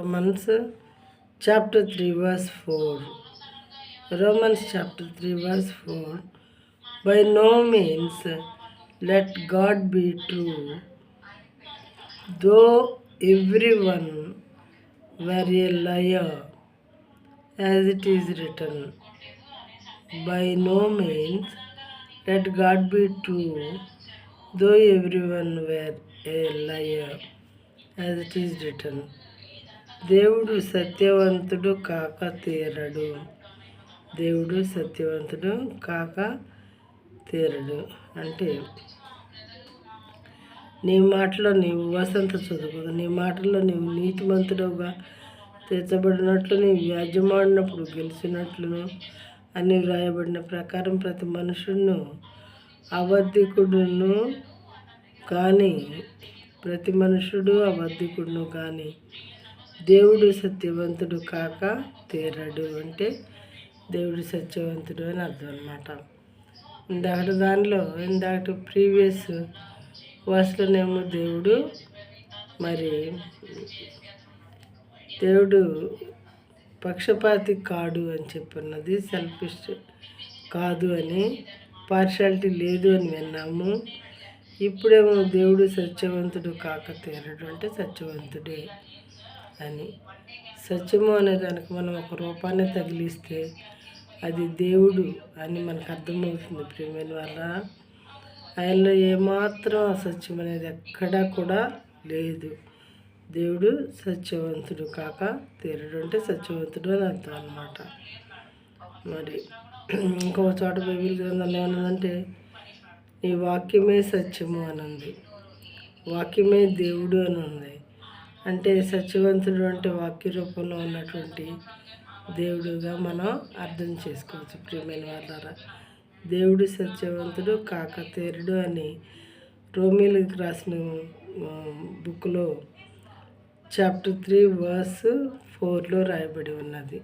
Romans chapter 3 verse 4. Romans chapter 3 verse 4. By no means let God be true, though everyone were a liar, as it is written. By no means let God be true, though everyone were a liar, as it is written. దేవుడు సత్యవంతుడు కాక తీరడు. దేవుడు సత్యవంతుడు కాక తీరడు అంటే నీ మాటలో నీవు వసంత చదువుకోదు, నీ మాటల్లో నీవు నీతిమంతుడుగా తీర్చబడినట్లు నీవు వ్యాజ్యమాడినప్పుడు గెలిచినట్లును అని వ్రాయబడిన ప్రకారం ప్రతి మనుషుడును అబద్ధికుడును కానీ ప్రతి మనుషుడు అబద్ధికుడును కానీ దేవుడు సత్యవంతుడు కాక తీరడు అంటే దేవుడు సత్యవంతుడు అని అర్థం అన్నమాట. ఇందాక ప్రీవియస్ వర్స్లోనేమో దేవుడు పక్షపాతి కాడు అని చెప్పినది, సెల్ఫిష్ కాదు అని, పార్షాలిటీ లేదు అని విన్నాము. ఇప్పుడేమో దేవుడు సత్యవంతుడు కాక తీరడు అంటే సత్యవంతుడే అని. సత్యము అనే దానికి మనం ఒక రూపాన్ని తగిలిస్తే అది దేవుడు అని మనకు అర్థమవుతుంది. ప్రియమైన వల్ల ఆయనలో ఏమాత్రం అసత్యం అనేది ఎక్కడా కూడా లేదు. దేవుడు సత్యవంతుడు కాక తీరడు అంటే సత్యవంతుడు అని అర్థం అన్నమాట. మరి ఇంకో చోట బైబిల్ గ్రంథంలో ఏమన్నదంటే నీ వాక్యమే సత్యము అని ఉంది, వాక్యమే దేవుడు అని ఉంది. అంటే సత్యవంతుడు అంటే వాక్య రూపంలో ఉన్నటువంటి దేవుడుగా మనం అర్థం చేసుకోవచ్చు. ప్రియమైన వాళ్ళారా, దేవుడు సత్యవంతుడు కాక తీరడు అని రోమీలకు రాసిన బుక్లో చాప్టర్ 3 verse 4లో రాయబడి ఉన్నది.